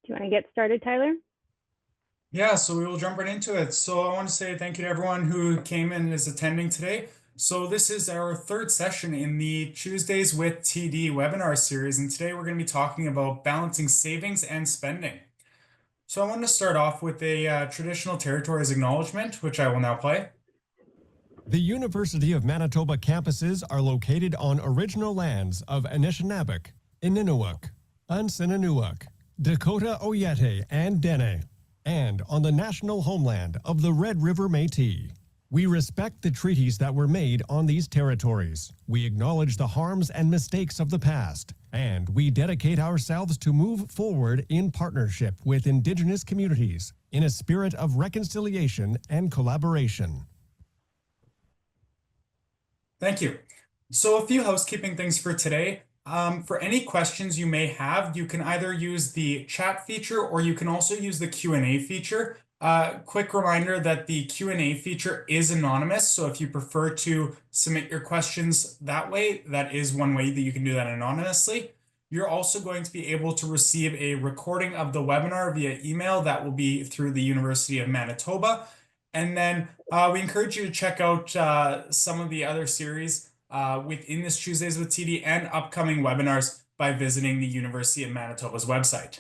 Do you want to get started, Tyler? Yeah, so we will jump right into it. So I want to say thank you to everyone who came and is attending today. So this is our third session in the Tuesdays with TD webinar series, and today we're going to be talking about balancing savings and spending. So I want to start off with a traditional territories acknowledgement, which I will now play. The University of Manitoba campuses are located on original lands of Anishinaabeg, Inninewak, Ansinnanewak, Dakota Oyate, and Dene, and on the national homeland of the Red River Métis. We respect the treaties that were made on these territories. We acknowledge the harms and mistakes of the past, and we dedicate ourselves to move forward in partnership with Indigenous communities in a spirit of reconciliation and collaboration. Thank you. So a few housekeeping things for today. For any questions you may have, you can either use the chat feature or you can also use the Q&A feature. Quick reminder that the Q&A feature is anonymous, so if you prefer to submit your questions that way, that is one way that you can do that anonymously. You're also going to be able to receive a recording of the webinar via email that will be through the University of Manitoba. And then we encourage you to check out some of the other series within this Tuesdays with TD and upcoming webinars by visiting the University of Manitoba's website.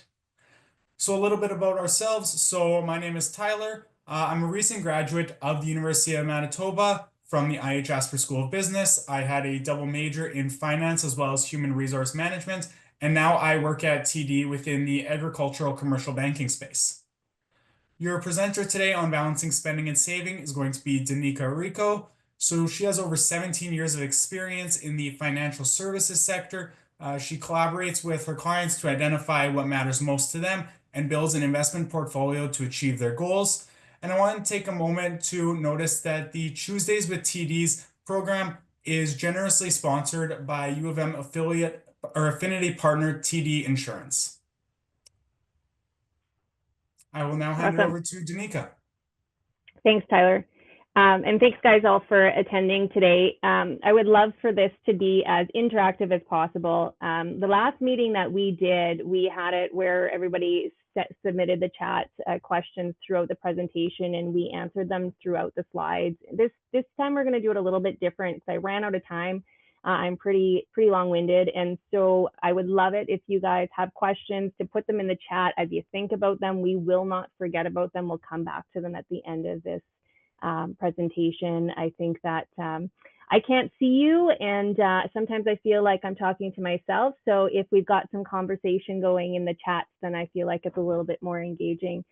So a little bit about ourselves. So my name is Tyler. I'm a recent graduate of the University of Manitoba from the Asper School of Business. I had a double major in finance as well as human resource management. And now I work at TD within the agricultural commercial banking space. Your presenter today on balancing spending and saving is going to be Danica Rico. So she has over 17 years of experience in the financial services sector. She collaborates with her clients to identify what matters most to them and builds an investment portfolio to achieve their goals. And I want to take a moment to notice that the Tuesdays with TD's program is generously sponsored by U of M affiliate or affinity partner TD Insurance. I will now hand it over to Danica. Thanks, Tyler. And thanks, guys, all for attending today. I would love for this to be as interactive as possible. The last meeting that we did, we had it where everybody submitted the chat questions throughout the presentation, and we answered them throughout the slides. This time we're going to do it a little bit different because I ran out of time. I'm pretty long-winded, and so I would love it if you guys have questions to put them in the chat as you think about them. We will not forget about them. We'll come back to them at the end of this presentation. I think that I can't see you, and sometimes I feel like I'm talking to myself. So if we've got some conversation going in the chats, then I feel like it's a little bit more engaging.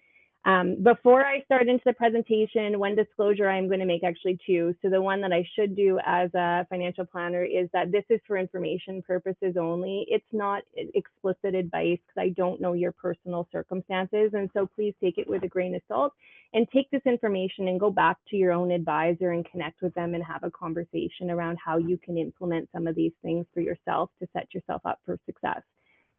Before I start into the presentation, one disclosure I'm going to make, actually two. So the one that I should do as a financial planner is that this is for information purposes only. It's not explicit advice because I don't know your personal circumstances. And so please take it with a grain of salt and take this information and go back to your own advisor and connect with them and have a conversation around how you can implement some of these things for yourself to set yourself up for success.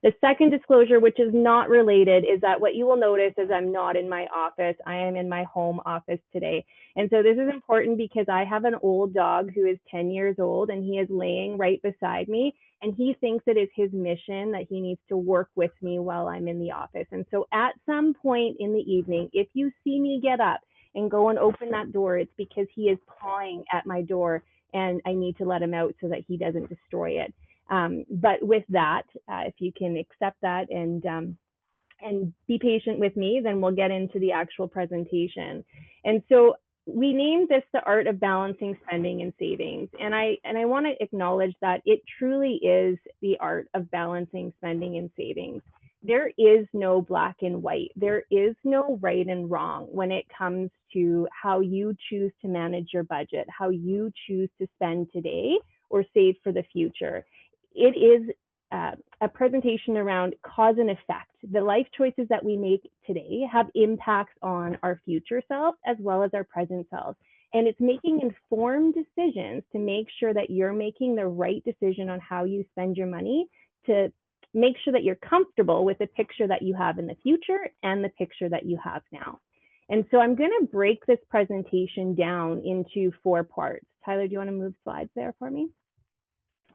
The second disclosure, which is not related, is that what you will notice is I'm not in my office. I am in my home office today. And so this is important because I have an old dog who is 10 years old, and he is laying right beside me. And he thinks it is his mission that he needs to work with me while I'm in the office. And so at some point in the evening, if you see me get up and go and open that door, it's because he is pawing at my door and I need to let him out so that he doesn't destroy it. But with that, if you can accept that and be patient with me, then we'll get into the actual presentation. And so we named this the art of balancing spending and savings. And I want to acknowledge that it truly is the art of balancing spending and savings. There is no black and white. There is no right and wrong when it comes to how you choose to manage your budget, how you choose to spend today or save for the future. It is a presentation around cause and effect. The life choices that we make today have impacts on our future selves as well as our present selves. And it's making informed decisions to make sure that you're making the right decision on how you spend your money to make sure that you're comfortable with the picture that you have in the future and the picture that you have now. And so I'm going to break this presentation down into 4 parts. Tyler, do you want to move slides there for me?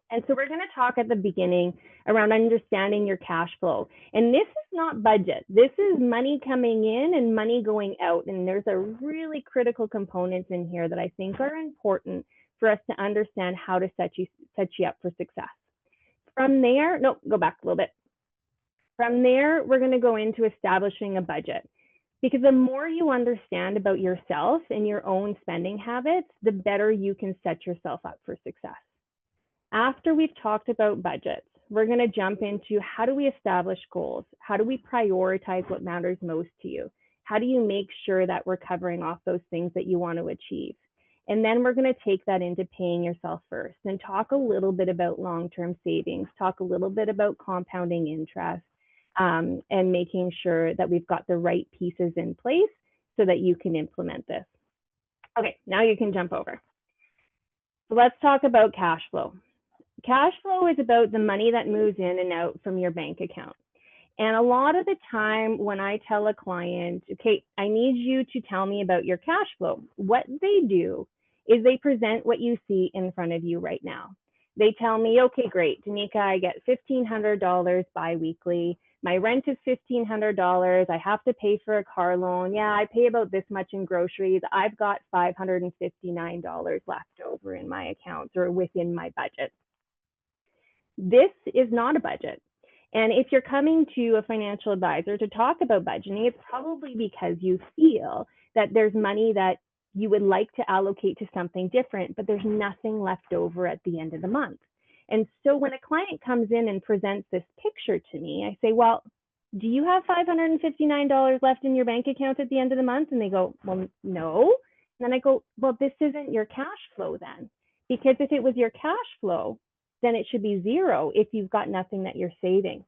And so we're going to talk at the beginning around understanding your cash flow. And this is not budget. This is money coming in and money going out. And there's a really critical components in here that I think are important for us to understand how to set you up for success. From there, no, go back a little bit. From there, we're going to go into establishing a budget. Because the more you understand about yourself and your own spending habits, the better you can set yourself up for success. After we've talked about budgets, we're going to jump into how do we establish goals? How do we prioritize what matters most to you? How do you make sure that we're covering off those things that you want to achieve? And then we're going to take that into paying yourself first and talk a little bit about long-term savings, talk a little bit about compounding interest, and making sure that we've got the right pieces in place so that you can implement this. Okay, now you can jump over. So let's talk about cash flow. Cash flow is about the money that moves in and out from your bank account. And a lot of the time when I tell a client, okay, I need you to tell me about your cash flow, what they do is they present what you see in front of you right now. They tell me, okay, great, Danica, I get $1,500 biweekly. My rent is $1,500. I have to pay for a car loan. Yeah, I pay about this much in groceries. I've got $559 left over in my accounts or within my budget. This is not a budget. And if you're coming to a financial advisor to talk about budgeting, it's probably because you feel that there's money that you would like to allocate to something different, but there's nothing left over at the end of the month. And so when a client comes in and presents this picture to me, I say, well, do you have $559 left in your bank account at the end of the month? And they go, well, no. And then I go, well, this isn't your cash flow then, because if it was your cash flow, then it should be zero if you've got nothing that you're saving.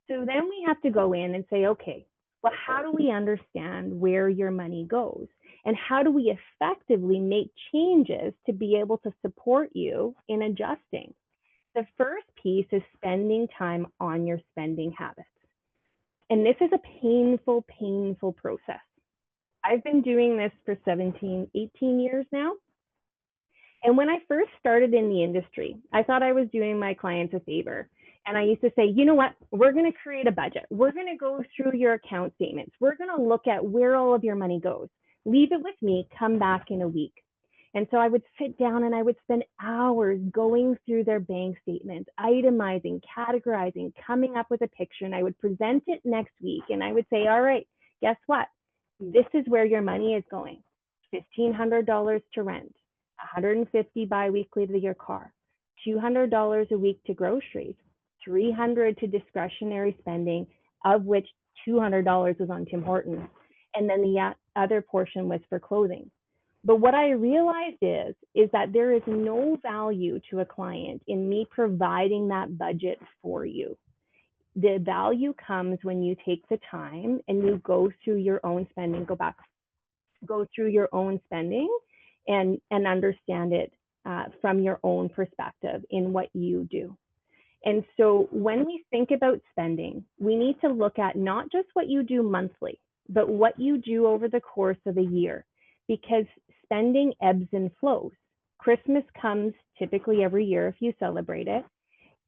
So then we have to go in and say, okay, well, how do we understand where your money goes? And how do we effectively make changes to be able to support you in adjusting? The first piece is spending time on your spending habits. And this is a painful, painful process. I've been doing this for 17, 18 years now. And when I first started in the industry, I thought I was doing my clients a favor. And I used to say, you know what, we're going to create a budget. We're going to go through your account statements. We're going to look at where all of your money goes. Leave it with me, come back in a week. And so I would sit down and I would spend hours going through their bank statements, itemizing, categorizing, coming up with a picture, and I would present it next week. And I would say, all right, guess what? This is where your money is going. $1,500 to rent, $150 biweekly to your car, $200 a week to groceries, $300 to discretionary spending, of which $200 was on Tim Hortons. And then the other portion was for clothing. But what I realized is that there is no value to a client in me providing that budget for you. The value comes when you take the time and you go through your own spending, go through your own spending and understand it from your own perspective in what you do. And so when we think about spending, we need to look at not just what you do monthly, but what you do over the course of a year, because spending ebbs and flows. Christmas comes typically every year if you celebrate it,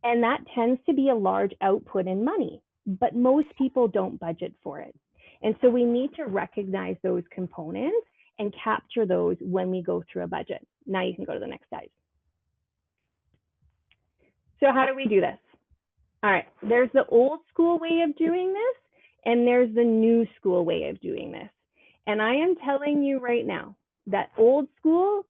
and that tends to be a large output in money, but most people don't budget for it. And so we need to recognize those components and capture those when we go through a budget. Now you can go to the next slide. So how do we do this? All right, there's the old school way of doing this, and there's the new school way of doing this. And I am telling you right now that old school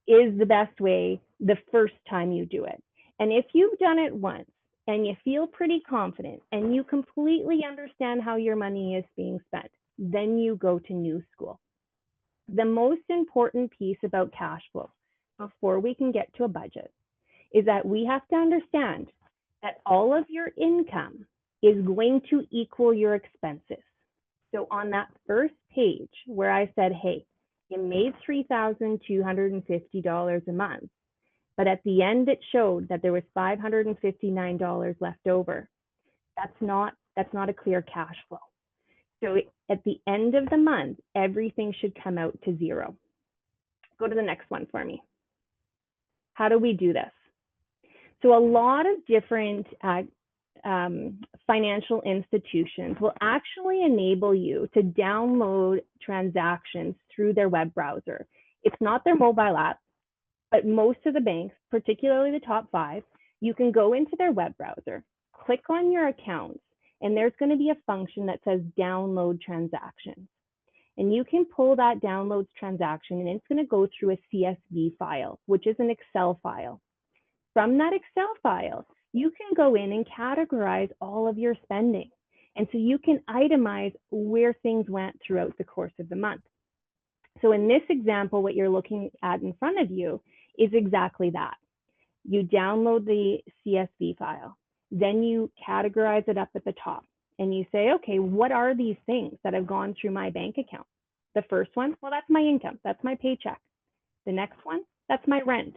is the best way the first time you do it. And if you've done it once and you feel pretty confident and you completely understand how your money is being spent, then you go to new school. The most important piece about cash flow before we can get to a budget is that we have to understand that all of your income is going to equal your expenses. So on that first page where I said, hey, you made $3,250 a month, but at the end it showed that there was $559 left over. That's not a clear cash flow. So at the end of the month, everything should come out to zero. Go to the next one for me. How do we do this? So a lot of different financial institutions will actually enable you to download transactions through their web browser. It's not their mobile app, but most of the banks, particularly the top 5, you can go into their web browser, click on your accounts, and there's going to be a function that says download transactions. And you can pull that downloads transaction, and it's going to go through a CSV file, which is an Excel file. From that Excel file, you can go in and categorize all of your spending. And so you can itemize where things went throughout the course of the month. So in this example, what you're looking at in front of you is exactly that. You download the CSV file, then you categorize it up at the top, and you say, okay, what are these things that have gone through my bank account? The first one, well, that's my income, that's my paycheck. The next one, that's my rent,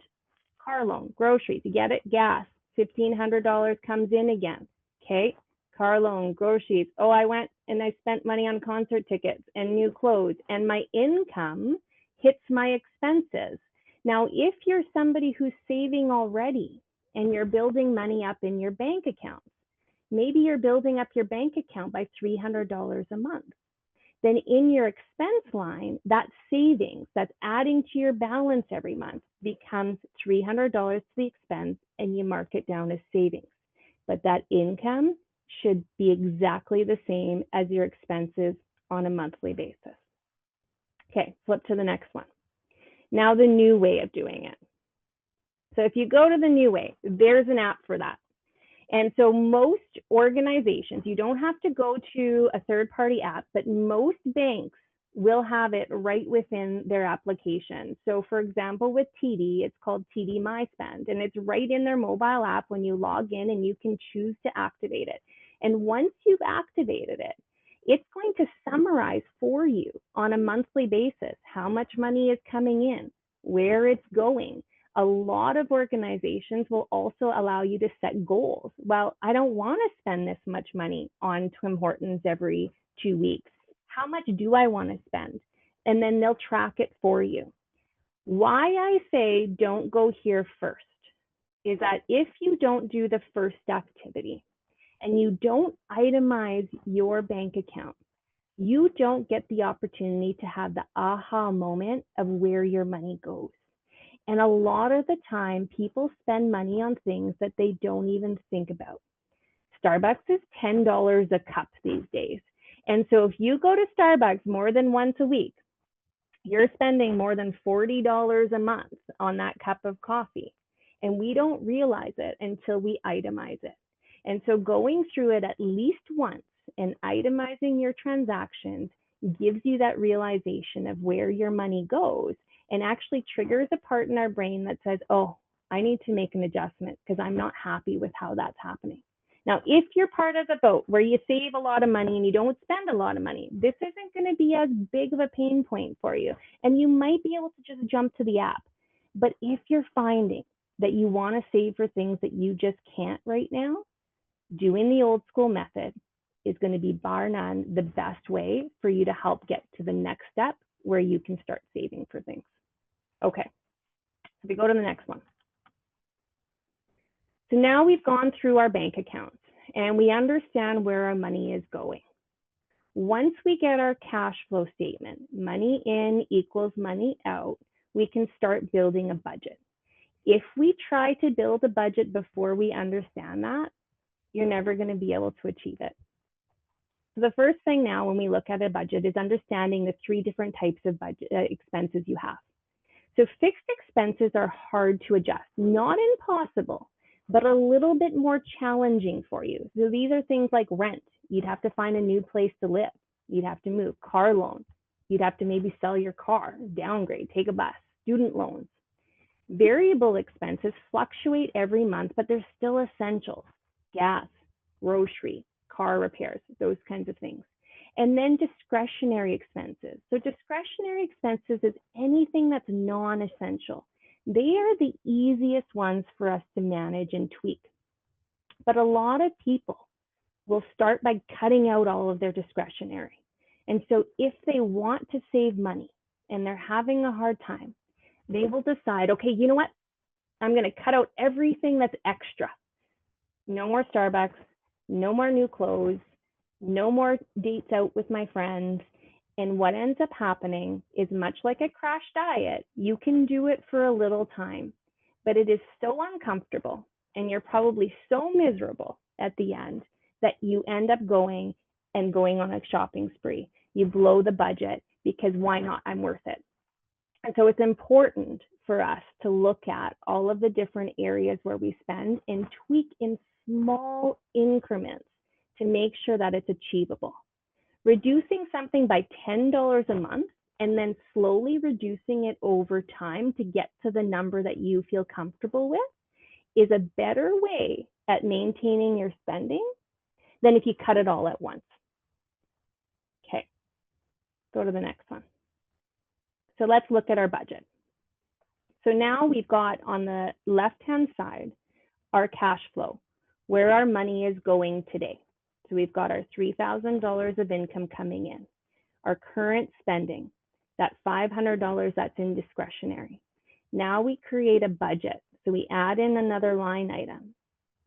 car loan, groceries, you get it, gas, $1,500 comes in again, okay? Car loan, groceries, oh, I went and I spent money on concert tickets and new clothes, and my income hits my expenses. Now, if you're somebody who's saving already and you're building money up in your bank account, maybe you're building up your bank account by $300 a month. Then in your expense line, that savings that's adding to your balance every month becomes $300 to the expense, and you mark it down as savings. But that income should be exactly the same as your expenses on a monthly basis. Okay, flip to the next one. Now the new way of doing it. So if you go to the new way, there's an app for that. And so most organizations, you don't have to go to a third-party app, but most banks will have it right within their application. So for example, with TD, it's called TD MySpend, and it's right in their mobile app when you log in, and you can choose to activate it. And once you've activated it, it's going to summarize for you on a monthly basis how much money is coming in, where it's going. A lot of organizations will also allow you to set goals. Well, I don't want to spend this much money on Tim Hortons every 2 weeks. How much do I want to spend? And then they'll track it for you. Why I say don't go here first is that if you don't do the first activity and you don't itemize your bank account, you don't get the opportunity to have the aha moment of where your money goes. And a lot of the time, people spend money on things that they don't even think about. Starbucks is $10 a cup these days. And so if you go to Starbucks more than once a week, you're spending more than $40 a month on that cup of coffee. And we don't realize it until we itemize it. And so going through it at least once and itemizing your transactions gives you that realization of where your money goes, and actually triggers a part in our brain that says, oh, I need to make an adjustment because I'm not happy with how that's happening. Now, if you're part of the boat where you save a lot of money and you don't spend a lot of money, this isn't going to be as big of a pain point for you. And you might be able to just jump to the app. But if you're finding that you want to save for things that you just can't right now, doing the old school method is going to be bar none the best way for you to help get to the next step where you can start saving for things. Okay, so we go to the next one. So now we've gone through our bank accounts and we understand where our money is going. Once we get our cash flow statement, money in equals money out, we can start building a budget. If we try to build a budget before we understand that, you're never going to be able to achieve it. So the first thing now when we look at a budget is understanding the 3 different types of budget expenses you have. So fixed expenses are hard to adjust, not impossible, but a little bit more challenging for you. So these are things like rent. You'd have to find a new place to live. You'd have to move. Car loan. You'd have to maybe sell your car, downgrade, take a bus. Student loans. Variable expenses fluctuate every month, but they're still essentials. Gas, grocery, car repairs, those kinds of things. And then discretionary expenses. So discretionary expenses is anything that's non-essential. They are the easiest ones for us to manage and tweak. But a lot of people will start by cutting out all of their discretionary. And so if they want to save money and they're having a hard time, they will decide, okay, you know what? I'm going to cut out everything that's extra. No more Starbucks, no more new clothes, no more dates out with my friends. And what ends up happening is, much like a crash diet, you can do it for a little time, but it is so uncomfortable and you're probably so miserable at the end that you end up going on a shopping spree. You blow the budget because why not? I'm worth it. And so it's important for us to look at all of the different areas where we spend and tweak in small increments to make sure that it's achievable. Reducing something by $10 a month and then slowly reducing it over time to get to the number that you feel comfortable with is a better way at maintaining your spending than if you cut it all at once. Okay, go to the next one. So let's look at our budget. So now we've got on the left-hand side our cash flow, where our money is going today. So we've got our $3,000 of income coming in, our current spending, that $500 that's in discretionary. Now we create a budget. So we add in another line item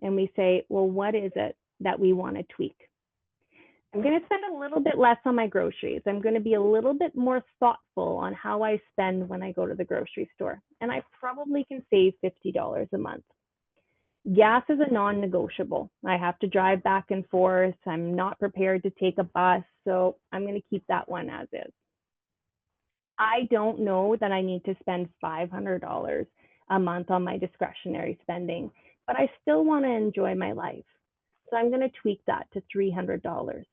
and we say, well, what is it that we want to tweak? I'm going to spend a little bit less on my groceries. I'm going to be a little bit more thoughtful on how I spend when I go to the grocery store. And I probably can save $50 a month. Gas is a non-negotiable. I have to drive back and forth. I'm not prepared to take a bus, so I'm going to keep that one as is. I don't know that I need to spend $500 a month on my discretionary spending, but I still want to enjoy my life. So I'm going to tweak that to $300.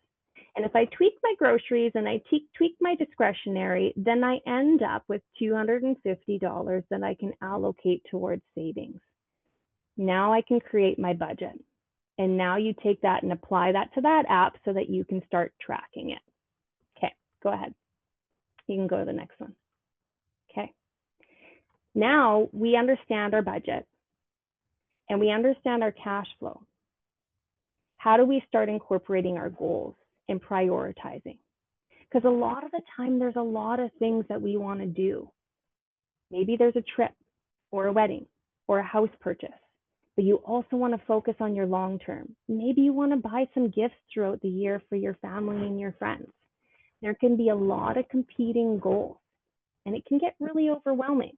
And if I tweak my groceries and I tweak my discretionary, then I end up with $250 that I can allocate towards savings. Now I can create my budget. And now you take that and apply that to that app so that you can start tracking it. Okay, go ahead. You can go to the next one. Okay. Now we understand our budget and we understand our cash flow. How do we start incorporating our goals and prioritizing? Because a lot of the time there's a lot of things that we want to do. Maybe there's a trip or a wedding or a house purchase, but you also want to focus on your long term. Maybe you want to buy some gifts throughout the year for your family and your friends. There can be a lot of competing goals and it can get really overwhelming.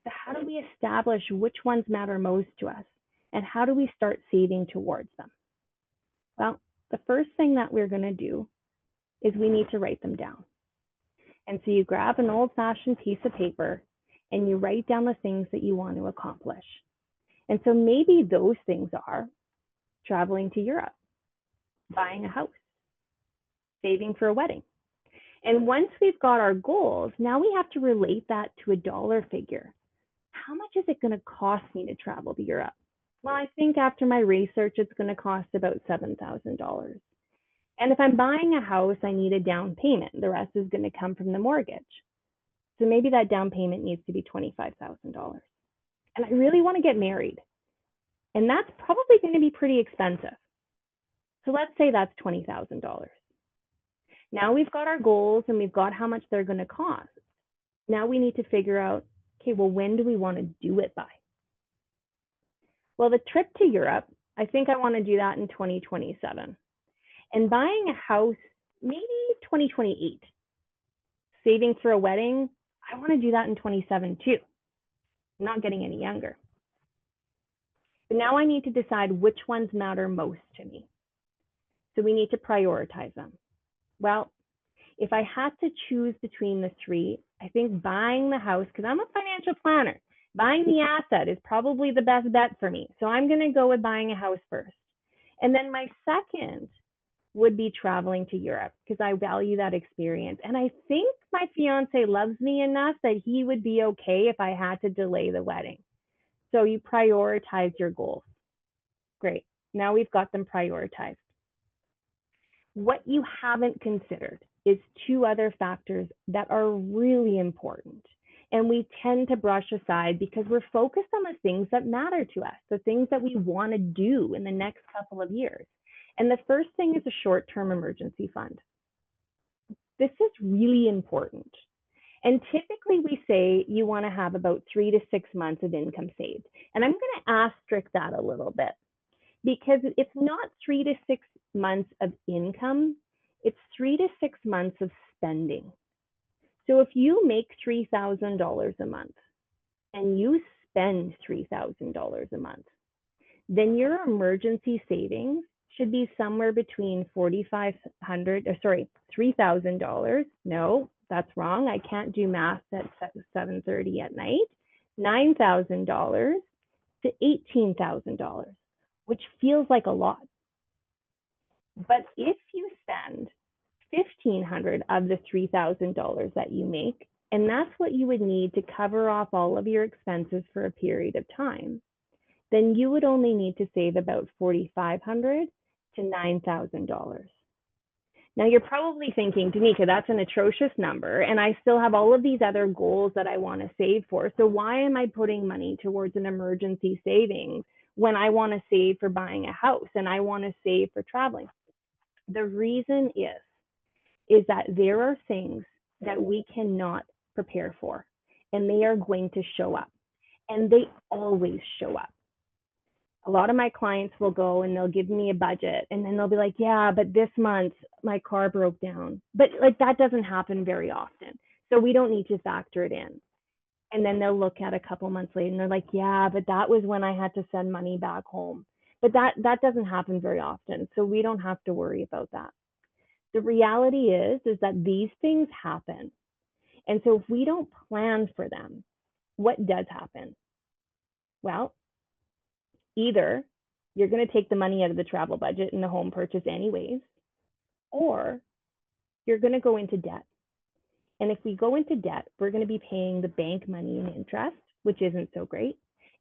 So how do we establish which ones matter most to us and how do we start saving towards them? Well, the first thing that we're going to do is we need to write them down. And so you grab an old-fashioned piece of paper and you write down the things that you want to accomplish. And so maybe those things are traveling to Europe, buying a house, saving for a wedding. And once we've got our goals, now we have to relate that to a dollar figure. How much is it going to cost me to travel to Europe? Well, I think after my research, it's going to cost about $7,000. And if I'm buying a house, I need a down payment. The rest is going to come from the mortgage. So maybe that down payment needs to be $25,000. And I really want to get married. And that's probably going to be pretty expensive. So let's say that's $20,000. Now we've got our goals and we've got how much they're going to cost. Now we need to figure out, okay, well, when do we want to do it by? Well, the trip to Europe, I think I want to do that in 2027. And buying a house, maybe 2028. Saving for a wedding, I want to do that in 27 too. I'm not getting any younger. But now I need to decide which ones matter most to me. So we need to prioritize them. Well, if I had to choose between the three, I think buying the house, because I'm a financial planner, buying the asset is probably the best bet for me. So I'm going to go with buying a house first. And then my second would be traveling to Europe because I value that experience. And I think my fiance loves me enough that he would be okay if I had to delay the wedding. So you prioritize your goals. Great. Now we've got them prioritized. What you haven't considered is two other factors that are really important. And we tend to brush aside because we're focused on the things that matter to us, the things that we want to do in the next couple of years. And the first thing is a short-term emergency fund. This is really important. And typically we say you want to have about 3 to 6 months of income saved. And I'm going to asterisk that a little bit because it's not 3 to 6 months of income, it's 3 to 6 months of spending. So if you make $3,000 a month and you spend $3,000 a month, then your emergency savings should be somewhere between $3,000. No, that's wrong. I can't do math at 7:30 at night. $9,000 to $18,000, which feels like a lot. But if you spend $1,500 of the $3,000 that you make, and that's what you would need to cover off all of your expenses for a period of time, then you would only need to save about $4,500 to $9,000. Now you're probably thinking, Danica, that's an atrocious number, and I still have all of these other goals that I want to save for. So why am I putting money towards an emergency savings when I want to save for buying a house and I want to save for traveling? The reason is that there are things that we cannot prepare for, and they are going to show up, and they always show up. A lot of my clients will go and they'll give me a budget, and then they'll be like, yeah, but this month my car broke down. But like that doesn't happen very often. So we don't need to factor it in. And then they'll look at a couple months later and they're like, yeah, but that was when I had to send money back home. But that doesn't happen very often. So we don't have to worry about that. The reality is that these things happen. And so if we don't plan for them, what does happen? Well, either you're going to take the money out of the travel budget and the home purchase anyways, or you're going to go into debt. And if we go into debt, we're going to be paying the bank money and interest, which isn't so great.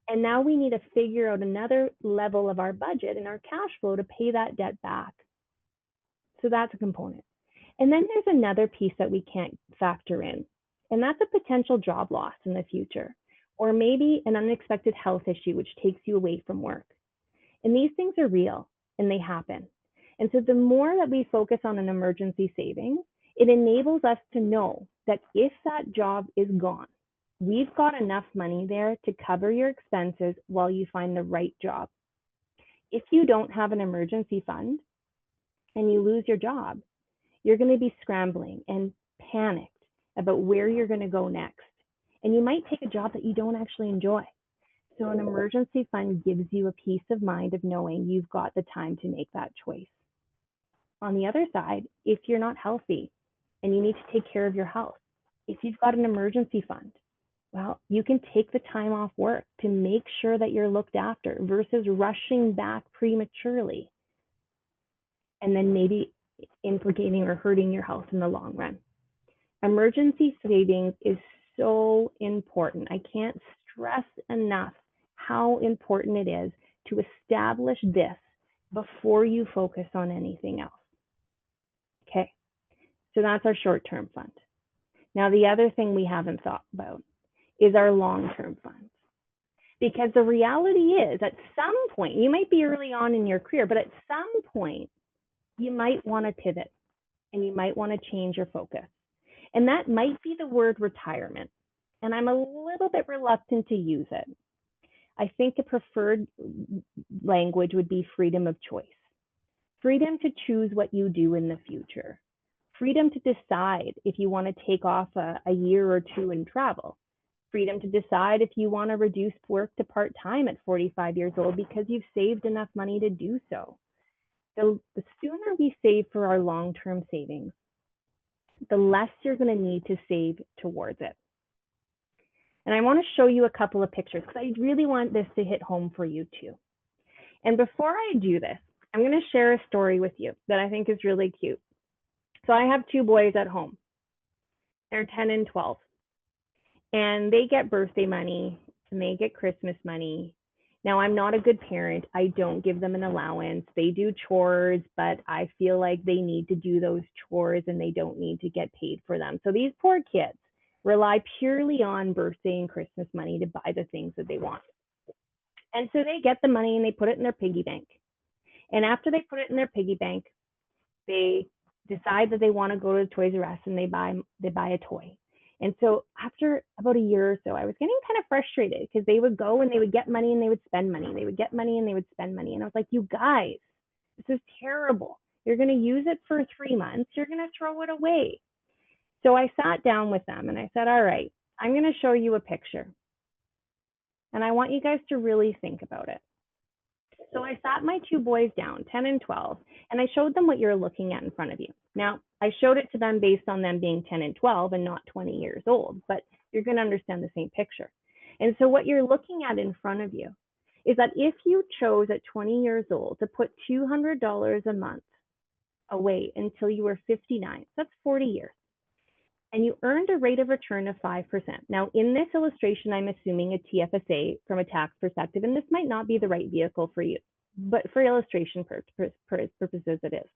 And now we need to figure out another level of our budget and our cash flow to pay that debt back. So that's a component. And then there's another piece that we can't factor in, and that's a potential job loss in the future, or maybe an unexpected health issue which takes you away from work. And these things are real and they happen. And so the more that we focus on an emergency savings, it enables us to know that if that job is gone, we've got enough money there to cover your expenses while you find the right job. If you don't have an emergency fund and you lose your job, you're going to be scrambling and panicked about where you're going to go next. And you might take a job that you don't actually enjoy. So an emergency fund gives you a peace of mind of knowing you've got the time to make that choice. On the other side, if you're not healthy and you need to take care of your health, if you've got an emergency fund, well, you can take the time off work to make sure that you're looked after versus rushing back prematurely and then maybe implicating or hurting your health in the long run. Emergency savings is so important. I can't stress enough how important it is to establish this before you focus on anything else. Okay, so that's our short-term fund. Now, the other thing we haven't thought about is our long-term funds. Because the reality is, at some point, you might be early on in your career, but at some point, you might want to pivot and you might want to change your focus. And that might be the word retirement. And I'm a little bit reluctant to use it. I think the preferred language would be freedom of choice. Freedom to choose what you do in the future. Freedom to decide if you want to take off a year or two and travel. Freedom to decide if you want to reduce work to part-time at 45 years old because you've saved enough money to do so. The sooner we save for our long-term savings, the less you're going to need to save towards it. And I want to show you a couple of pictures because I really want this to hit home for you too. And before I do this, I'm going to share a story with you that I think is really cute. So I have two boys at home. They're 10 and 12. And they get birthday money and they get Christmas money. Now, I'm not a good parent. I don't give them an allowance. They do chores, but I feel like they need to do those chores and they don't need to get paid for them. So these poor kids rely purely on birthday and Christmas money to buy the things that they want. And so they get the money and they put it in their piggy bank. And after they put it in their piggy bank, they decide that they want to go to Toys R Us and they buy a toy. And so after about a year or so, I was getting kind of frustrated because they would go and they would get money and they would spend money. They would get money and they would spend money. And I was like, you guys, this is terrible. You're going to use it for 3 months. You're going to throw it away. So I sat down with them and I said, all right, I'm going to show you a picture. And I want you guys to really think about it. So I sat my 2 boys down, 10 and 12, and I showed them what you're looking at in front of you. Now, I showed it to them based on them being 10 and 12 and not 20 years old, but you're going to understand the same picture. And so what you're looking at in front of you is that if you chose at 20 years old to put $200 a month away until you were 59, that's 40 years, and you earned a rate of return of 5%. Now, in this illustration, I'm assuming a TFSA from a tax perspective, and this might not be the right vehicle for you, but for illustration purposes, it is.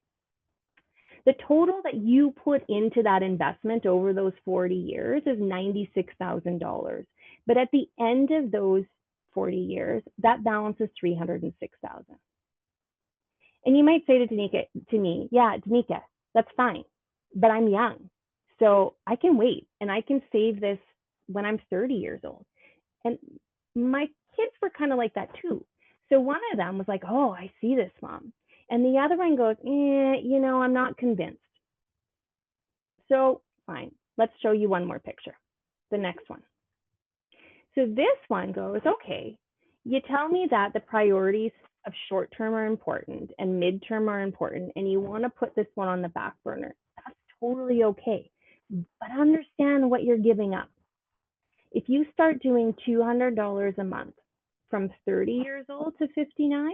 The total that you put into that investment over those 40 years is $96,000. But at the end of those 40 years, that balance is $306,000. And you might say to me, yeah, Danica, that's fine, but I'm young. So I can wait and I can save this when I'm 30 years old. And my kids were kind of like that too. So one of them was like, oh, I see this, Mom. And the other one goes, I'm not convinced. So fine, let's show you one more picture, the next one. So this one goes, okay, you tell me that the priorities of short term are important and midterm are important, and you want to put this one on the back burner. That's totally okay. But understand what you're giving up. If you start doing $200 a month from 30 years old to 59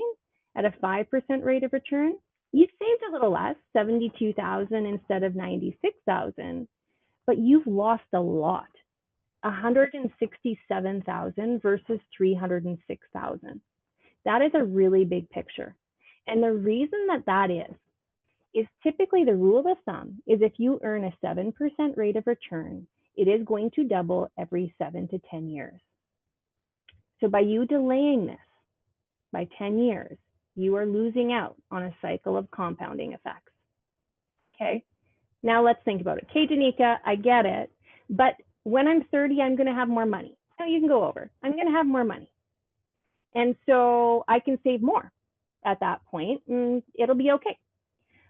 at a 5% rate of return, you saved a little less, $72,000 instead of $96,000, but you've lost a lot, $167,000 versus $306,000. That is a really big picture. And the reason that is typically the rule of thumb is if you earn a 7% rate of return, it is going to double every 7 to 10 years. So by you delaying this by 10 years, you are losing out on a cycle of compounding effects. Okay, now let's think about it. Okay, Danica, I get it, but when I'm 30, I'm going to have more money. No, you can go over. I'm going to have more money. And so I can save more at that point, and it'll be okay.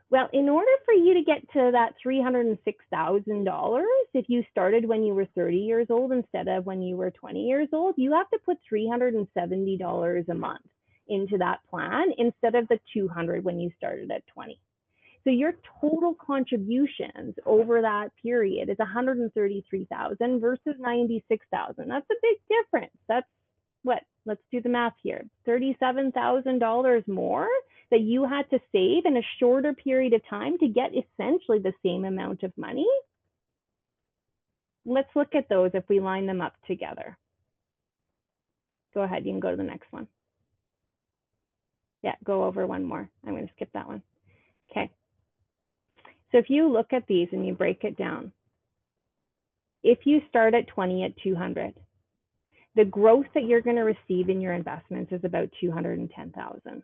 Well, in order for you to get to that $306,000, if you started when you were 30 years old instead of when you were 20 years old, you have to put $370 a month into that plan instead of the $200 when you started at 20. So your total contributions over that period is $133,000 versus $96,000. That's a big difference. That's what? Let's do the math here. $37,000 more that you had to save in a shorter period of time to get essentially the same amount of money. Let's look at those if we line them up together. Go ahead, you can go to the next one. Yeah, go over one more. I'm going to skip that one. Okay. So if you look at these and you break it down, if you start at 20 at 200, the growth that you're going to receive in your investments is about 210,000.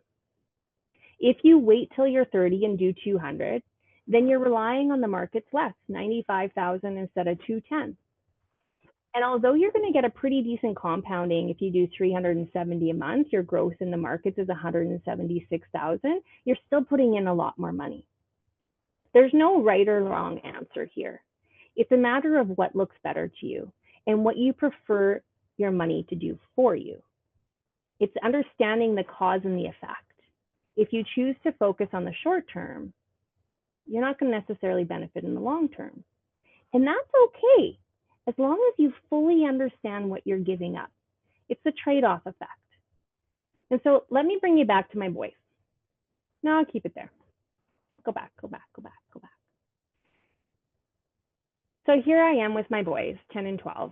If you wait till you're 30 and do 200, then you're relying on the markets less, 95,000 instead of 210. And although you're going to get a pretty decent compounding if you do 370 a month, your growth in the markets is 176,000, you're still putting in a lot more money. There's no right or wrong answer here. It's a matter of what looks better to you and what you prefer your money to do for you. It's understanding the cause and the effect. If you choose to focus on the short term, you're not going to necessarily benefit in the long term. And that's okay, as long as you fully understand what you're giving up. It's the trade-off effect. And so let me bring you back to my boys. No, I'll keep it there. Go back, go back, go back, go back. So here I am with my boys, 10 and 12.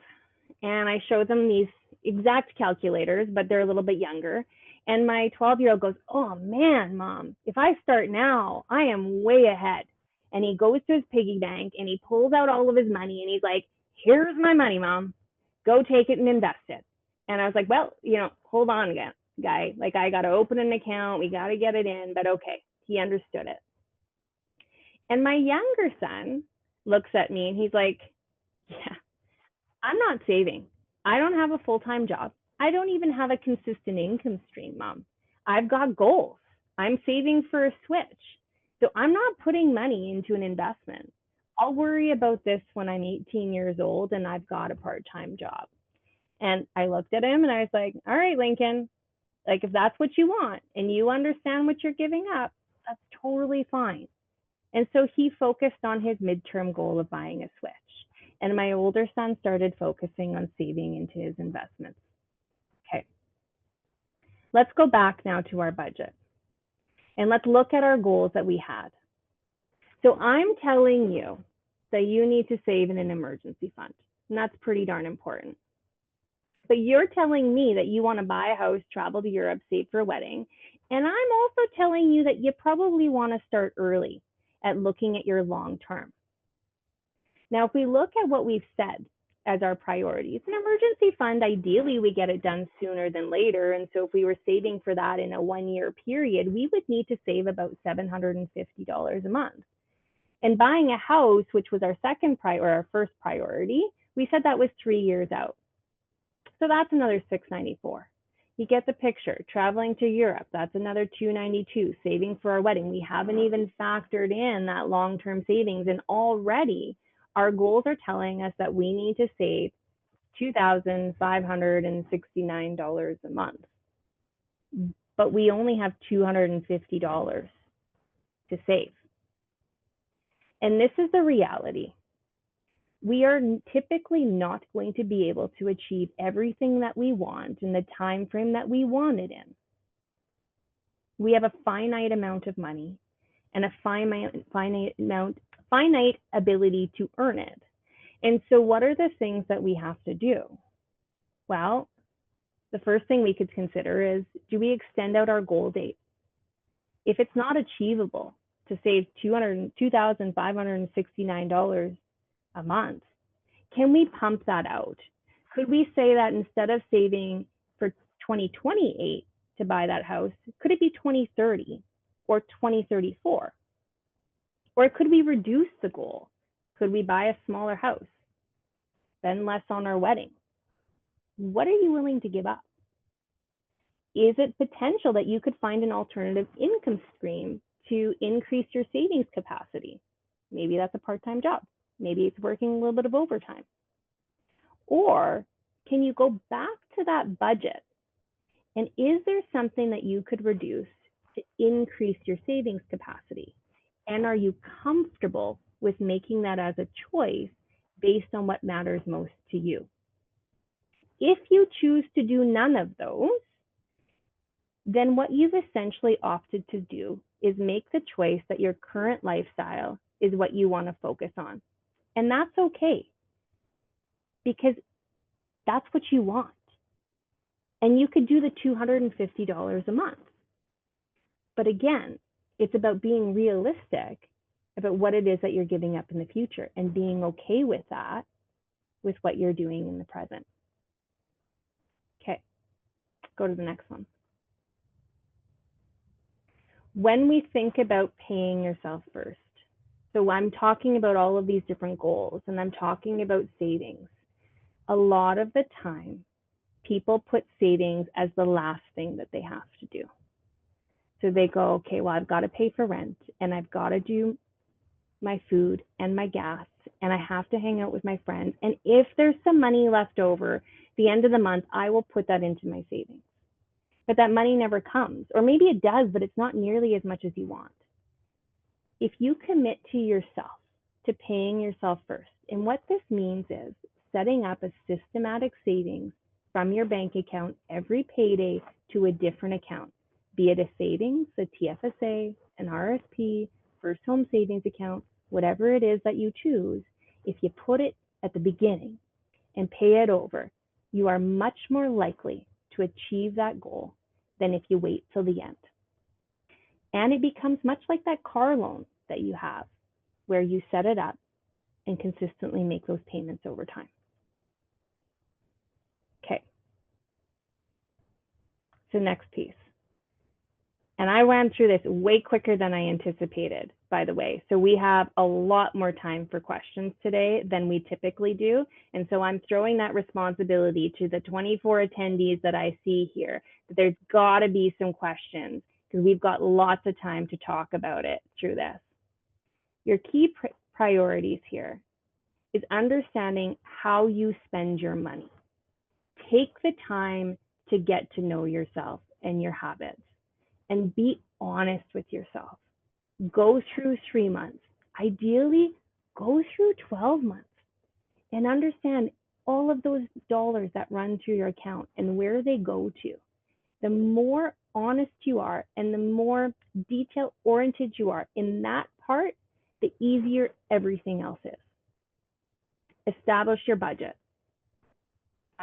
And I show them these exact calculators, but they're a little bit younger. And my 12-year-old goes, oh man, Mom, if I start now, I am way ahead. And he goes to his piggy bank and he pulls out all of his money and he's like, here's my money, Mom, go take it and invest it. And I was like, well, hold on again, guy. Like, I got to open an account. We got to get it in, but okay. He understood it. And my younger son looks at me and he's like, yeah, I'm not saving. I don't have a full-time job. I don't even have a consistent income stream, Mom. I've got goals. I'm saving for a switch. So I'm not putting money into an investment. I'll worry about this when I'm 18 years old and I've got a part-time job. And I looked at him and I was like, all right, Lincoln, like if that's what you want and you understand what you're giving up, that's totally fine. And so he focused on his midterm goal of buying a Switch. And my older son started focusing on saving into his investments. Okay. Let's go back now to our budget. And let's look at our goals that we had. So I'm telling you that you need to save in an emergency fund. And that's pretty darn important. But you're telling me that you want to buy a house, travel to Europe, save for a wedding. And I'm also telling you that you probably want to start early at looking at your long term. Now, if we look at what we've said as our priorities, an emergency fund, ideally we get it done sooner than later. And so if we were saving for that in a 1-year period, we would need to save about $750 a month. And buying a house, which was our first priority, we said that was 3 years out. So that's another $694. You get the picture. Traveling to Europe, that's another $292. Saving for our wedding. We haven't even factored in that long-term savings, and already our goals are telling us that we need to save $2,569 a month. But we only have $250 to save. And this is the reality. We are typically not going to be able to achieve everything that we want in the time frame that we want it in. We have a finite amount of money and a finite ability to earn it. And so what are the things that we have to do? Well, the first thing we could consider is, do we extend out our goal date? If it's not achievable to save $2,569 a month, can we pump that out? Could we say that instead of saving for 2028 to buy that house, could it be 2030 or 2034? Or could we reduce the goal? Could we buy a smaller house, spend less on our wedding? What are you willing to give up? Is it potential that you could find an alternative income stream to increase your savings capacity? Maybe that's a part-time job. Maybe it's working a little bit of overtime. Or can you go back to that budget? And is there something that you could reduce to increase your savings capacity? And are you comfortable with making that as a choice based on what matters most to you? If you choose to do none of those, then what you've essentially opted to do is make the choice that your current lifestyle is what you want to focus on. And that's okay, because that's what you want. And you could do the $250 a month. But again, it's about being realistic about what it is that you're giving up in the future and being okay with that, with what you're doing in the present. Okay, go to the next one. When we think about paying yourself first, so I'm talking about all of these different goals and I'm talking about savings. A lot of the time, people put savings as the last thing that they have to do. So they go, okay, well, I've got to pay for rent and I've got to do my food and my gas and I have to hang out with my friends. And if there's some money left over at the end of the month, I will put that into my savings. But that money never comes, or maybe it does, but it's not nearly as much as you want. If you commit to yourself, to paying yourself first, and what this means is setting up a systematic savings from your bank account every payday to a different account, be it a savings, a TFSA, an RSP, first home savings account, whatever it is that you choose. If you put it at the beginning and pay it over, you are much more likely to achieve that goal than if you wait till the end. And it becomes much like that car loan that you have, where you set it up and consistently make those payments over time. Okay. So next piece. And I ran through this way quicker than I anticipated, by the way. So we have a lot more time for questions today than we typically do. And so I'm throwing that responsibility to the 24 attendees that I see here, that there's gotta be some questions because we've got lots of time to talk about it through this. Your key priorities here is understanding how you spend your money. Take the time to get to know yourself and your habits and be honest with yourself. Go through 3 months. Ideally, go through 12 months and understand all of those dollars that run through your account and where they go to. The more honest you are and the more detail oriented you are in that part, the easier everything else is. Establish your budget.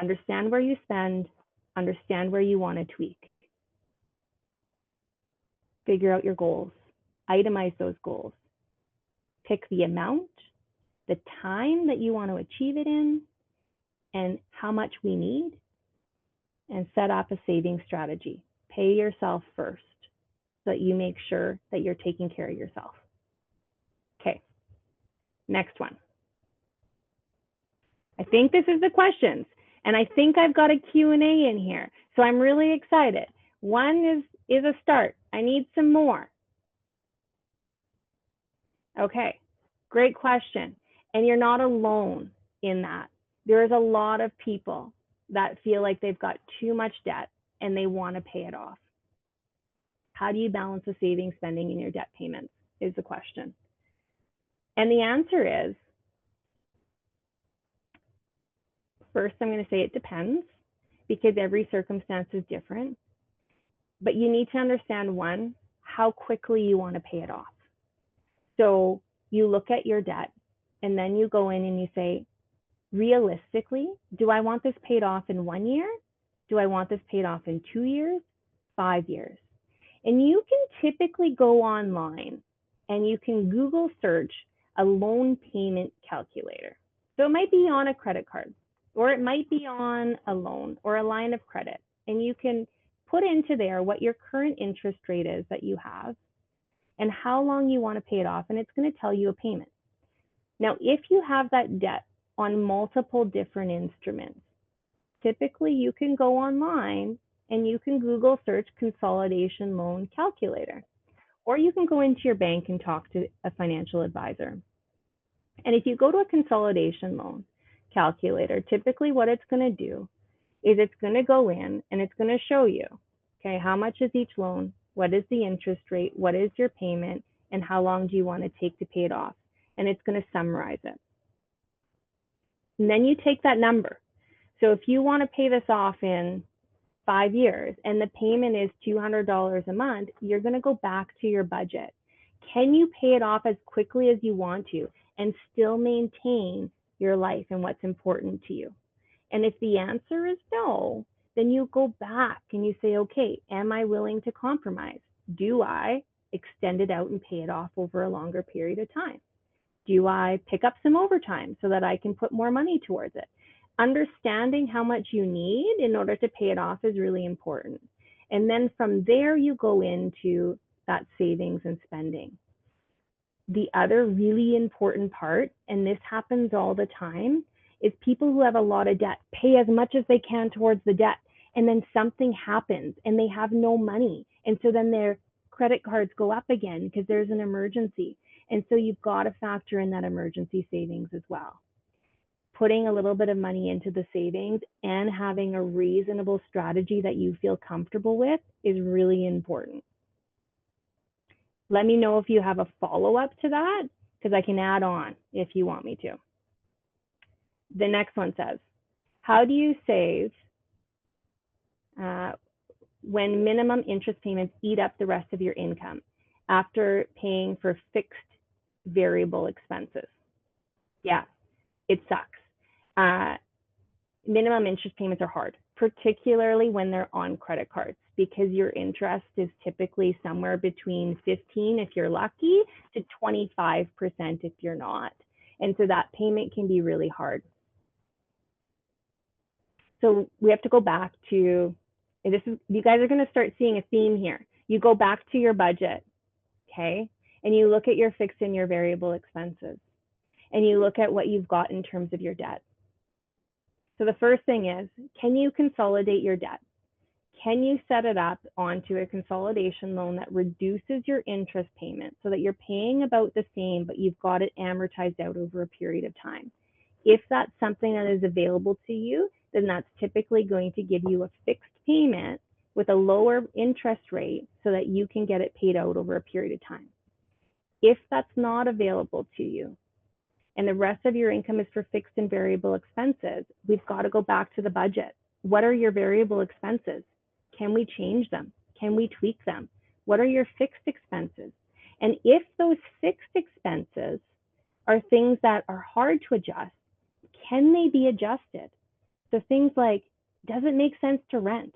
Understand where you spend, understand where you want to tweak. Figure out your goals, itemize those goals. Pick the amount, the time that you want to achieve it in, and how much we need, and set up a saving strategy. Pay yourself first so that you make sure that you're taking care of yourself. Okay, next one. I think this is the questions, and I think I've got a Q&A in here, so I'm really excited. One is a start. I need some more. Okay, great question. And you're not alone in that. There is a lot of people that feel like they've got too much debt and they want to pay it off. How do you balance the saving, spending, and your debt payments is the question. And the answer is, first, I'm going to say it depends because every circumstance is different. But you need to understand, one, how quickly you want to pay it off. So you look at your debt and then you go in and you say, realistically, do I want this paid off in 1 year? Do I want this paid off in 2 years, 5 years? And you can typically go online and you can Google search a loan payment calculator. So it might be on a credit card, or it might be on a loan or a line of credit. And you can put into there what your current interest rate is that you have and how long you want to pay it off, and it's going to tell you a payment. Now, if you have that debt on multiple different instruments, typically you can go online and you can Google search consolidation loan calculator, or you can go into your bank and talk to a financial advisor. And if you go to a consolidation loan calculator, typically what it's going to do is it's going to go in and it's going to show you, okay, how much is each loan, what is the interest rate, what is your payment, and how long do you want to take to pay it off? And it's going to summarize it. And then you take that number. So if you want to pay this off in 5 years and the payment is $200 a month, you're going to go back to your budget. Can you pay it off as quickly as you want to and still maintain your life and what's important to you? And if the answer is no, then you go back and you say, okay, am I willing to compromise? Do I extend it out and pay it off over a longer period of time? Do I pick up some overtime so that I can put more money towards it? Understanding how much you need in order to pay it off is really important. And then from there, you go into that savings and spending. The other really important part, and this happens all the time, is people who have a lot of debt pay as much as they can towards the debt, and then something happens and they have no money. And so then their credit cards go up again because there's an emergency. And so you've got to factor in that emergency savings as well. Putting a little bit of money into the savings and having a reasonable strategy that you feel comfortable with is really important. Let me know if you have a follow-up to that, because I can add on if you want me to. The next one says, how do you save when minimum interest payments eat up the rest of your income after paying for fixed variable expenses? Yeah, it sucks. Minimum interest payments are hard, particularly when they're on credit cards, because your interest is typically somewhere between 15 if you're lucky to 25% if you're not. And so that payment can be really hard. So we have to go back to, you guys are going to start seeing a theme here. You go back to your budget, okay? and you look at your fixed and your variable expenses, and you look at what you've got in terms of your debt. So the first thing is, can you consolidate your debt? Can you set it up onto a consolidation loan that reduces your interest payment so that you're paying about the same, but you've got it amortized out over a period of time? If that's something that is available to you, then that's typically going to give you a fixed payment with a lower interest rate so that you can get it paid out over a period of time. If that's not available to you, and the rest of your income is for fixed and variable expenses, we've got to go back to the budget. What are your variable expenses? Can we change them? Can we tweak them? What are your fixed expenses? And if those fixed expenses are things that are hard to adjust, can they be adjusted? So things like, does it make sense to rent?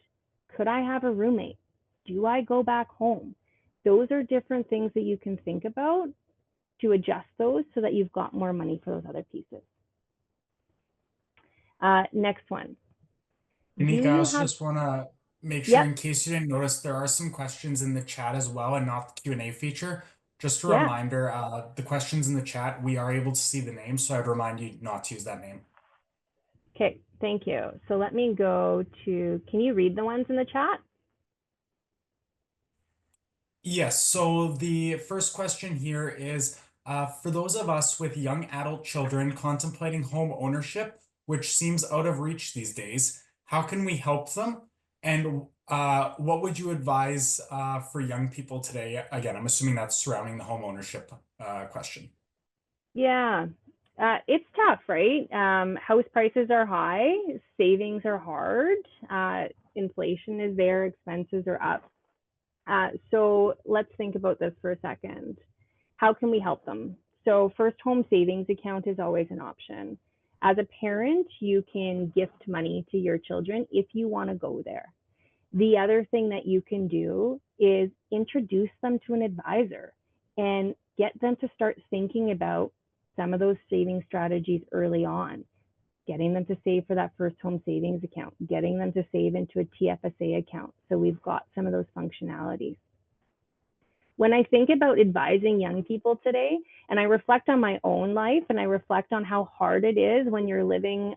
Could I have a roommate? Do I go back home? Those are different things that you can think about to adjust those so that you've got more money for those other pieces. Next one. Danica, I also just want to make sure, in case you didn't notice, there are some questions in the chat as well and not the Q&A feature. Just a reminder, the questions in the chat, we are able to see the name, so I'd remind you not to use that name. Okay, thank you. So let me go to, can you read the ones in the chat? Yes, so the first question here is, for those of us with young adult children contemplating home ownership, which seems out of reach these days, how can we help them? And what would you advise for young people today? Again, I'm assuming that's surrounding the home ownership question. Yeah, it's tough, right? House prices are high, savings are hard, inflation is there, expenses are up. So let's think about this for a second. How can we help them? So first home savings account is always an option. As a parent, you can gift money to your children if you want to go there. The other thing that you can do is introduce them to an advisor and get them to start thinking about some of those saving strategies early on. Getting them to save for that first home savings account, getting them to save into a TFSA account. So we've got some of those functionalities. When I think about advising young people today, and I reflect on my own life and I reflect on how hard it is when you're living,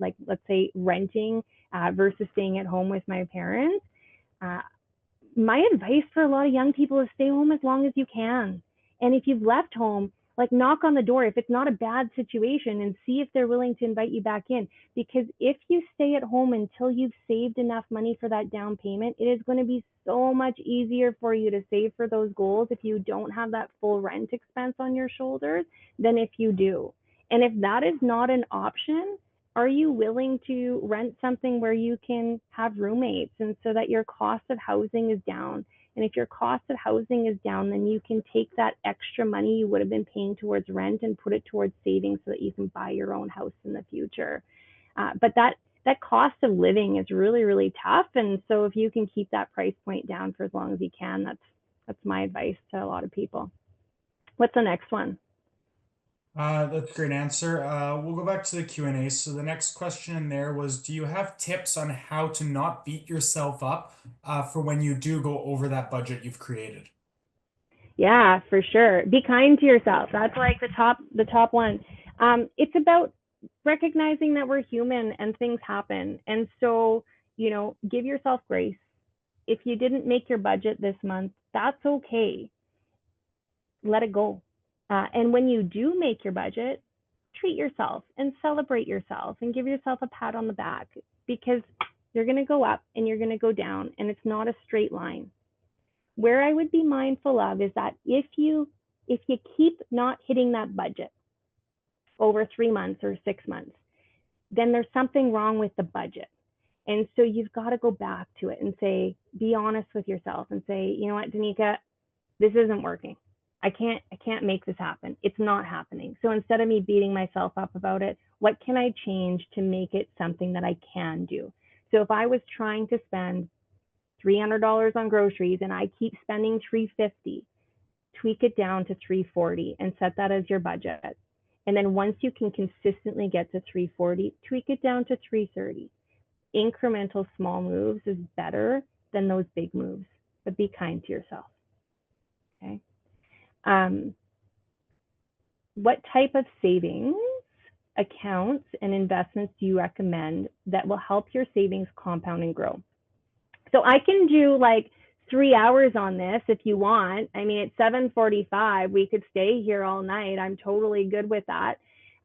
like let's say renting versus staying at home with my parents, my advice for a lot of young people is stay home as long as you can. And if you've left home, like knock on the door if it's not a bad situation and see if they're willing to invite you back in. Because if you stay at home until you've saved enough money for that down payment, it is going to be so much easier for you to save for those goals if you don't have that full rent expense on your shoulders than if you do. And if that is not an option, are you willing to rent something where you can have roommates and so that your cost of housing is down? And if your cost of housing is down, then you can take that extra money you would have been paying towards rent and put it towards savings so that you can buy your own house in the future. But that cost of living is really, really tough. And so if you can keep that price point down for as long as you can, that's my advice to a lot of people. What's the next one? That's a great answer. We'll go back to the Q&A. So the next question in there was, do you have tips on how to not beat yourself up for when you do go over that budget you've created? Yeah, for sure. Be kind to yourself. That's like the top one. It's about recognizing that we're human and things happen. And so, give yourself grace. If you didn't make your budget this month, that's okay. Let it go. And when you do make your budget, treat yourself and celebrate yourself and give yourself a pat on the back, because you're going to go up and you're going to go down and it's not a straight line. Where I would be mindful of is that if you keep not hitting that budget over 3 months or 6 months, then there's something wrong with the budget. And so you've got to go back to it and say, be honest with yourself and say, you know what, Danica, this isn't working. I can't make this happen. It's not happening. So instead of me beating myself up about it, what can I change to make it something that I can do? So if I was trying to spend $300 on groceries and I keep spending $350, tweak it down to $340 and set that as your budget. And then once you can consistently get to $340, tweak it down to $330. Incremental small moves is better than those big moves, but be kind to yourself. Okay. What type of savings accounts and investments do you recommend that will help your savings compound and grow? So I can do like 3 hours on this if you want. I mean, it's 7:45. We could stay here all night. I'm totally good with that.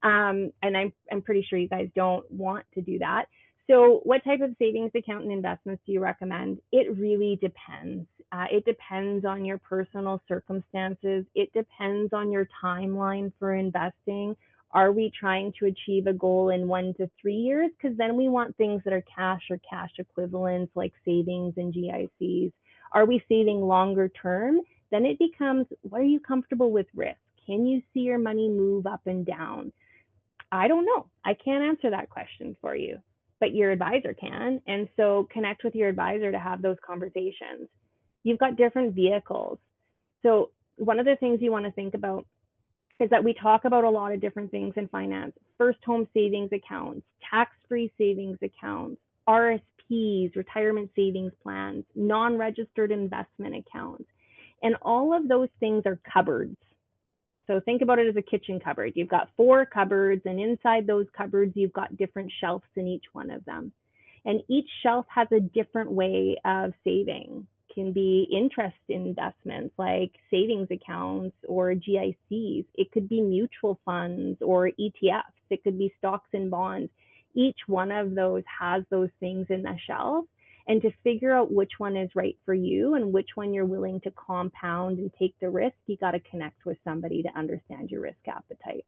And I'm pretty sure you guys don't want to do that. So what type of savings account and investments do you recommend? It really depends. It depends on your personal circumstances. It depends on your timeline for investing. Are we trying to achieve a goal in 1 to 3 years? Because then we want things that are cash or cash equivalents like savings and GICs. Are we saving longer term? Then it becomes, what are you comfortable with risk? Can you see your money move up and down? I don't know. I can't answer that question for you, but your advisor can. And so connect with your advisor to have those conversations. You've got different vehicles. So one of the things you want to think about is that we talk about a lot of different things in finance: first home savings accounts, tax-free savings accounts, RSPs, retirement savings plans, non-registered investment accounts. And all of those things are cupboards. So think about it as a kitchen cupboard. You've got 4 cupboards, and inside those cupboards, you've got different shelves in each one of them. And each shelf has a different way of saving. Can be interest investments like savings accounts or GICs. It could be mutual funds or ETFs. It could be stocks and bonds. Each one of those has those things in the shelf. And to figure out which one is right for you and which one you're willing to compound and take the risk, you got to connect with somebody to understand your risk appetite.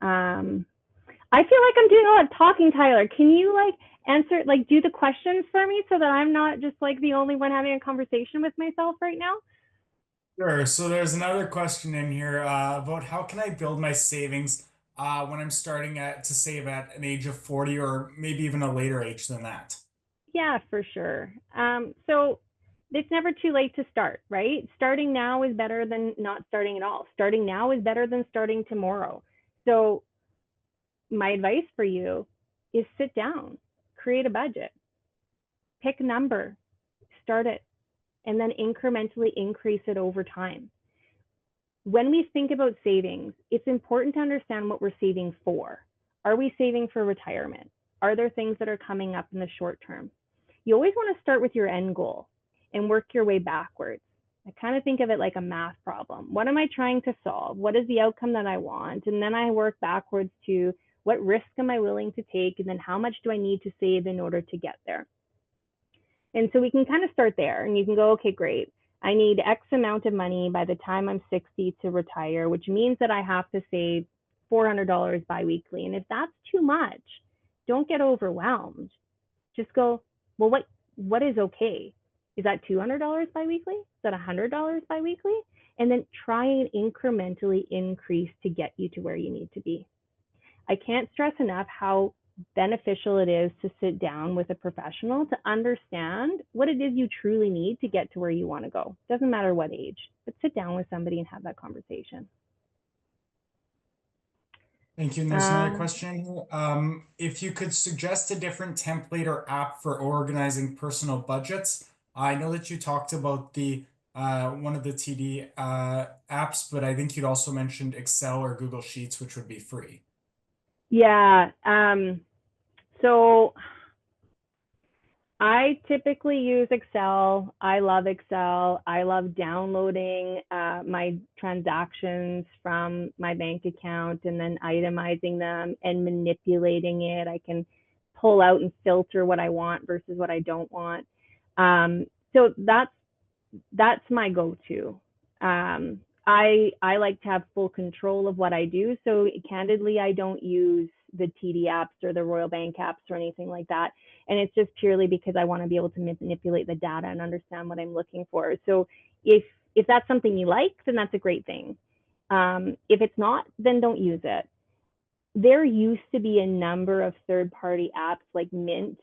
I feel like I'm doing a lot of talking, Tyler. Can you answer, do the questions for me so that I'm not just the only one having a conversation with myself right now? Sure. So there's another question in here about how can I build my savings when I'm starting to save at an age of 40 or maybe even a later age than that? Yeah, for sure. So it's never too late to start, right? Starting now is better than not starting at all. Starting now is better than starting tomorrow. So my advice for you is sit down, create a budget, pick a number, start it, and then incrementally increase it over time. When we think about savings, it's important to understand what we're saving for. Are we saving for retirement? Are there things that are coming up in the short term? You always want to start with your end goal and work your way backwards. I kind of think of it like a math problem. What am I trying to solve? What is the outcome that I want? And then I work backwards to what risk am I willing to take? And then how much do I need to save in order to get there? And so we can kind of start there, and you can go, okay, great. I need X amount of money by the time I'm 60 to retire, which means that I have to save $400 biweekly. And if that's too much, don't get overwhelmed. Just go, well, what is okay? Is that $200 biweekly? Is that $100 biweekly? And then try and incrementally increase to get you to where you need to be. I can't stress enough how beneficial it is to sit down with a professional to understand what it is you truly need to get to where you want to go. Doesn't matter what age, but sit down with somebody and have that conversation. Thank you. And there's another question here. If you could suggest a different template or app for organizing personal budgets. I know that you talked about the one of the TD apps, but I think you'd also mentioned Excel or Google Sheets, which would be free. Yeah. So I typically use Excel. I love Excel. I love downloading my transactions from my bank account and then itemizing them and manipulating it. I can pull out and filter what I want versus what I don't want. So that's my go-to. I like to have full control of what I do. So candidly, I don't use the TD apps or the Royal Bank apps or anything like that. And it's just purely because I want to be able to manipulate the data and understand what I'm looking for. So if that's something you like, then that's a great thing. If it's not, then don't use it. There used to be a number of third-party apps like Mint,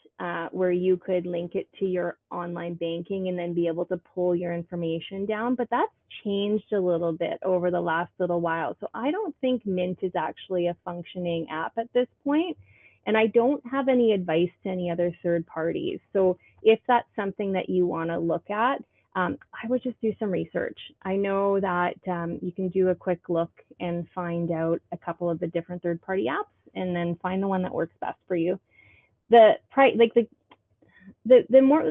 where you could link it to your online banking and then be able to pull your information down, but that's changed a little bit over the last little while. So I don't think Mint is actually a functioning app at this point, and I don't have any advice to any other third parties. So if that's something that you want to look at, I would just do some research. I know that you can do a quick look and find out a couple of the different third-party apps, and then find the one that works best for you. The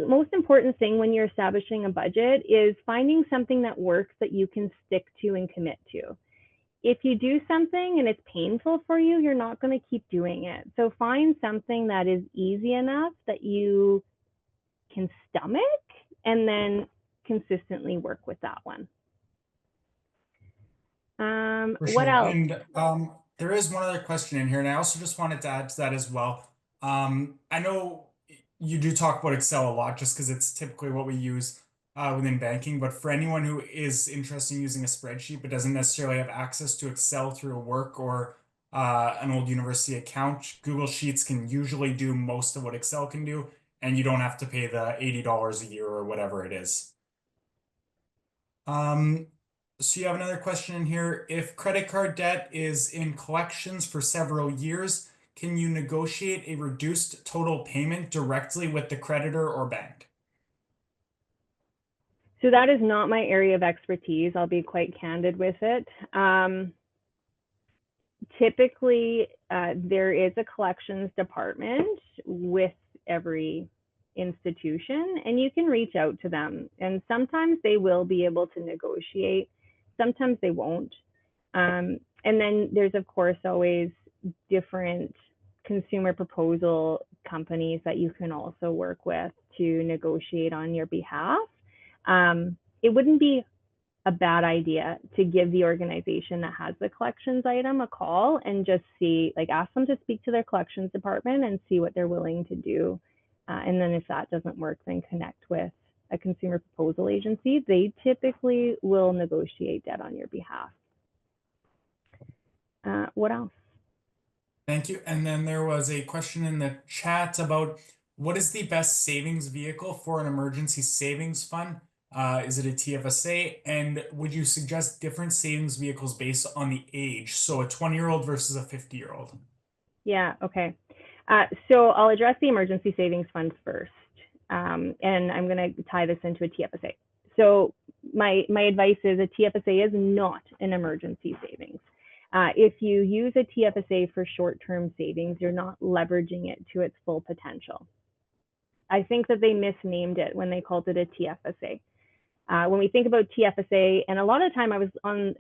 most important thing when you're establishing a budget is finding something that works that you can stick to and commit to. If you do something and it's painful for you, you're not going to keep doing it. So find something that is easy enough that you can stomach, and then consistently work with that one. For What sure. else? And there is one other question in here, and I also just wanted to add to that as well. I know you do talk about Excel a lot just because it's typically what we use within banking, but for anyone who is interested in using a spreadsheet but doesn't necessarily have access to Excel through work or an old university account, Google Sheets can usually do most of what Excel can do, and you don't have to pay the $80 a year or whatever it is. So you have another question in here. If credit card debt is in collections for several years, can you negotiate a reduced total payment directly with the creditor or bank? So that is not my area of expertise. I'll be quite candid with it. Typically, there is a collections department with every institution, and you can reach out to them. And sometimes they will be able to negotiate, sometimes they won't. And then there's, of course, always different consumer proposal companies that you can also work with to negotiate on your behalf. It wouldn't be a bad idea to give the organization that has the collections item a call and just see, like, ask them to speak to their collections department and see what they're willing to do. And then if that doesn't work, then connect with a consumer proposal agency. They typically will negotiate debt on your behalf. What else? Thank you. And then there was a question in the chat about what is the best savings vehicle for an emergency savings fund? Is it a TFSA? And would you suggest different savings vehicles based on the age? So a 20-year-old versus a 50-year-old? Yeah, okay. So I'll address the emergency savings fund first. And I'm going to tie this into a TFSA. So my advice is a TFSA is not an emergency savings. If you use a TFSA for short-term savings, you're not leveraging it to its full potential. I think that they misnamed it when they called it a TFSA. When we think about TFSA, and a lot of the time I was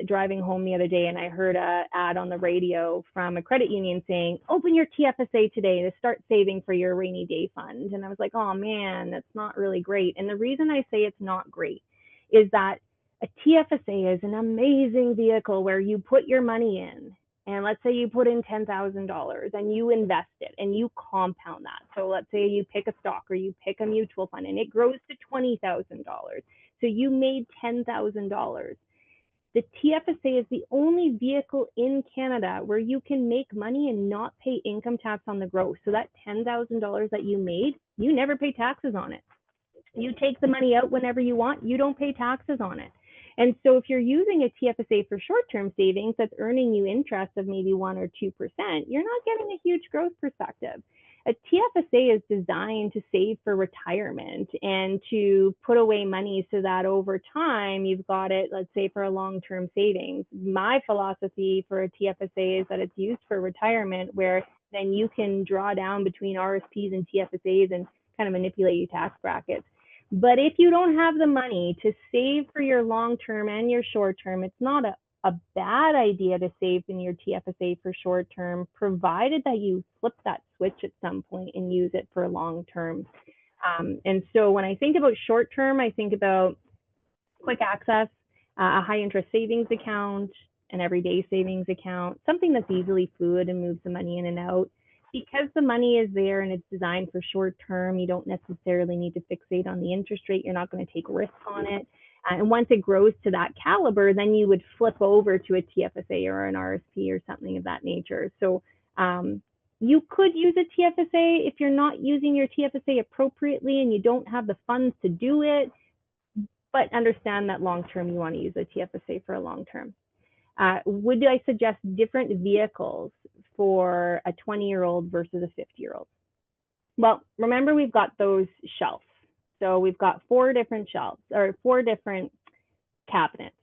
driving home the other day and I heard an ad on the radio from a credit union saying, open your TFSA today to start saving for your rainy day fund. And I was like, oh man, that's not really great. And the reason I say it's not great is that a TFSA is an amazing vehicle where you put your money in, and let's say you put in $10,000 and you invest it and you compound that. So let's say you pick a stock or you pick a mutual fund and it grows to $20,000. So you made $10,000. The TFSA is the only vehicle in Canada where you can make money and not pay income tax on the growth. So that $10,000 that you made, you never pay taxes on it. You take the money out whenever you want, you don't pay taxes on it. And so if you're using a TFSA for short-term savings that's earning you interest of maybe 1 or 2%, you're not getting a huge growth perspective. A TFSA is designed to save for retirement and to put away money so that over time you've got it, let's say, for a long-term savings. My philosophy for a TFSA is that it's used for retirement, where then you can draw down between RSPs and TFSAs and kind of manipulate your tax brackets. But if you don't have the money to save for your long-term and your short-term, it's not a bad idea to save in your TFSA for short-term, provided that you flip that switch at some point and use it for long-term. And so when I think about short-term, I think about quick access, a high-interest savings account, an everyday savings account, something that's easily fluid and moves the money in and out. Because the money is there and it's designed for short term, you don't necessarily need to fixate on the interest rate. You're not going to take risk on it. And once it grows to that caliber, then you would flip over to a TFSA or an RSP or something of that nature. So you could use a TFSA if you're not using your TFSA appropriately and you don't have the funds to do it. But understand that long term, you want to use a TFSA for a long term. Would I suggest different vehicles for a 20-year-old versus a 50-year-old? Well, remember, we've got those shelves. So we've got 4 different shelves or 4 different cabinets.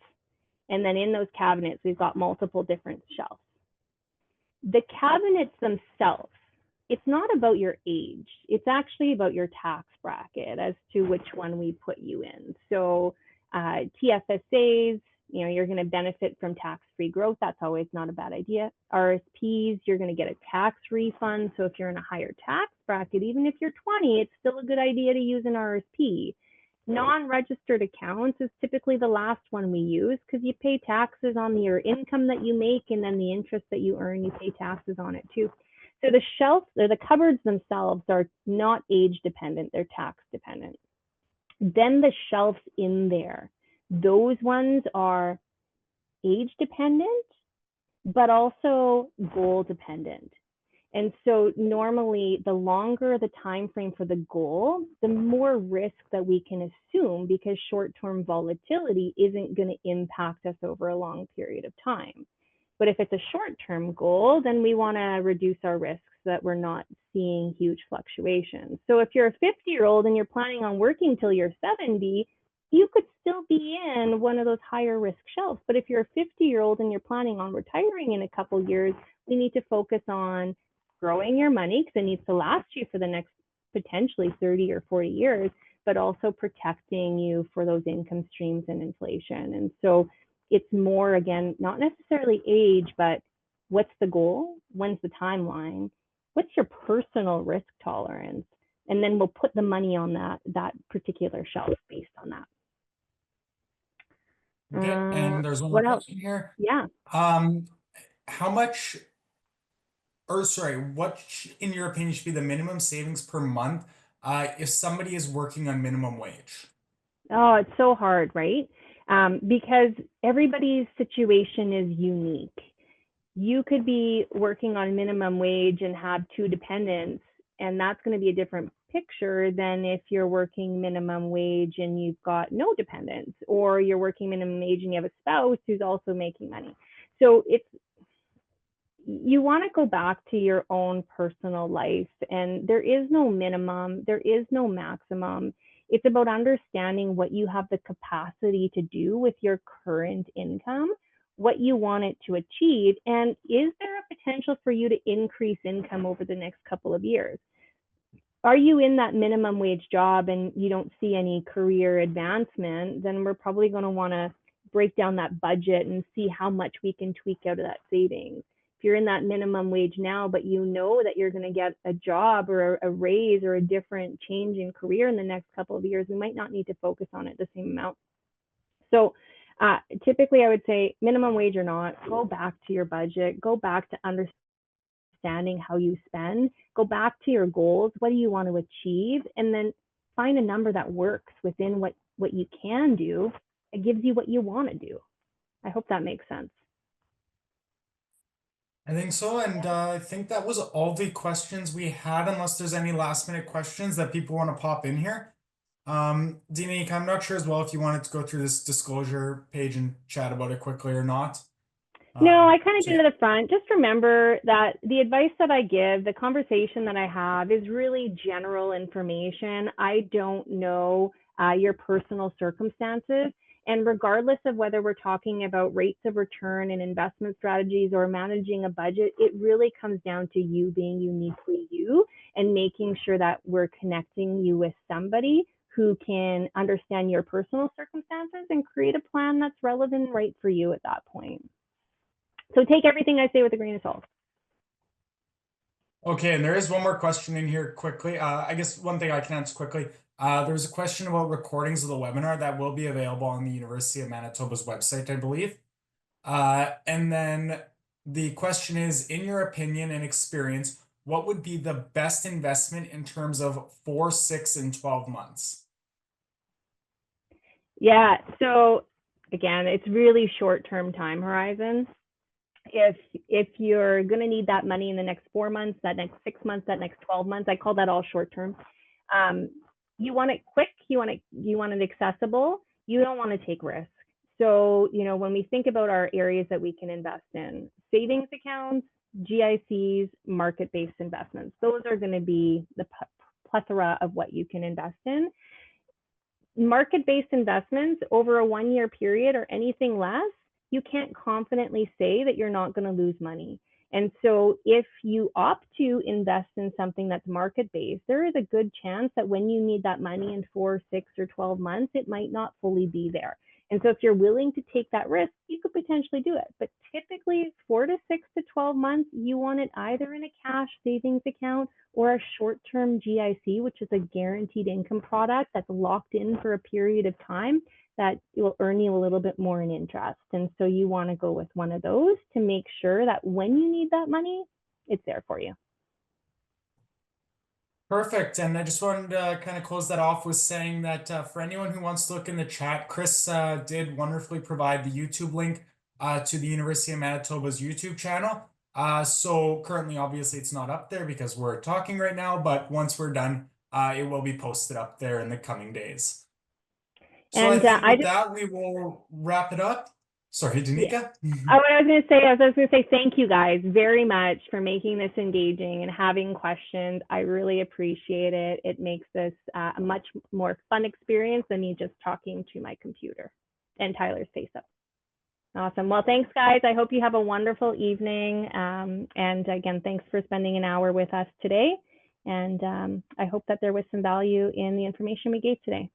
And then in those cabinets, we've got multiple different shelves. The cabinets themselves, it's not about your age. It's actually about your tax bracket as to which one we put you in. So TFSAs, you're going to benefit from tax-free growth. That's always not a bad idea. RSPs, you're going to get a tax refund. So if you're in a higher tax bracket, even if you're 20, it's still a good idea to use an RSP. Non-registered accounts is typically the last one we use because you pay taxes on your income that you make, and then the interest that you earn, you pay taxes on it too. So the shelves or the cupboards themselves are not age dependent, they're tax dependent. Then the shelves in there, those ones are age dependent, but also goal dependent. And so normally the longer the time frame for the goal, the more risk that we can assume, because short-term volatility isn't going to impact us over a long period of time. But if it's a short-term goal, then we want to reduce our risks so that we're not seeing huge fluctuations. So if you're a 50-year-old and you're planning on working till you're 70, you could still be in one of those higher risk shelves. But if you're a 50-year-old and you're planning on retiring in a couple years, we need to focus on growing your money because it needs to last you for the next potentially 30 or 40 years, but also protecting you for those income streams and inflation. And so it's more, again, not necessarily age, but what's the goal? When's the timeline? What's your personal risk tolerance? And then we'll put the money on that particular shelf based on that. Okay, and there's one more question here. Yeah. How much, or sorry, what in your opinion should be the minimum savings per month if somebody is working on minimum wage? Oh, it's so hard, right? Because everybody's situation is unique. You could be working on minimum wage and have 2 dependents, and that's going to be a different picture than if you're working minimum wage and you've got no dependents, or you're working minimum wage and you have a spouse who's also making money. So you want to go back to your own personal life, and there is no minimum, there is no maximum. It's about understanding what you have the capacity to do with your current income, what you want it to achieve, and is there a potential for you to increase income over the next couple of years? Are you in that minimum wage job and you don't see any career advancement, then we're probably going to want to break down that budget and see how much we can tweak out of that savings. If you're in that minimum wage now, but you know that you're going to get a job or a raise or a different change in career in the next couple of years, we might not need to focus on it the same amount. So typically I would say minimum wage or not, go back to your budget, go back to understanding how you spend, go back to your goals, what do you want to achieve, and then find a number that works within what you can do. It gives you what you want to do. I hope that makes sense. I think so, and I think that was all the questions we had, unless there's any last minute questions that people want to pop in here. Dina, I'm not sure as well if you wanted to go through this disclosure page and chat about it quickly or not. No, I kind of get to the front. Just remember that the advice that I give, the conversation that I have is really general information. I don't know your personal circumstances. And regardless of whether we're talking about rates of return and investment strategies or managing a budget, it really comes down to you being uniquely you and making sure that we're connecting you with somebody who can understand your personal circumstances and create a plan that's relevant and right for you at that point. So take everything I say with a grain of salt. Okay, and there is one more question in here quickly. I guess one thing I can answer quickly. There was a question about recordings of the webinar that will be available on the University of Manitoba's website, I believe. And then the question is, in your opinion and experience, what would be the best investment in terms of 4, 6, and 12 months? Yeah, so again, it's really short-term time horizon. If you're going to need that money in the next 4 months, that next 6 months, that next 12 months, I call that all short-term. You want it quick, you want it accessible, you don't want to take risk. So, when we think about our areas that we can invest in, savings accounts, GICs, market-based investments, those are going to be the plethora of what you can invest in. market-based investments over a 1-year period or anything less, you can't confidently say that you're not going to lose money. And so if you opt to invest in something that's market-based, there is a good chance that when you need that money in 4, 6, or 12 months, it might not fully be there. And so if you're willing to take that risk, you could potentially do it. But typically 4 to 6 to 12 months, you want it either in a cash savings account or a short-term GIC, which is a guaranteed income product that's locked in for a period of time that will earn you a little bit more in interest. And so you want to go with one of those to make sure that when you need that money, it's there for you. Perfect. And I just wanted to kind of close that off with saying that for anyone who wants to look in the chat, Chris did wonderfully provide the YouTube link to the University of Manitoba's YouTube channel. So currently, obviously, it's not up there because we're talking right now, but once we're done, it will be posted up there in the coming days. So And I think with that, we will wrap it up. Sorry, Danica? Yeah. What I was going to say, thank you guys very much for making this engaging and having questions. I really appreciate it. It makes this a much more fun experience than me just talking to my computer and Tyler's face up. Awesome. Well, thanks, guys. I hope you have a wonderful evening. And again, thanks for spending an hour with us today. And I hope that there was some value in the information we gave today.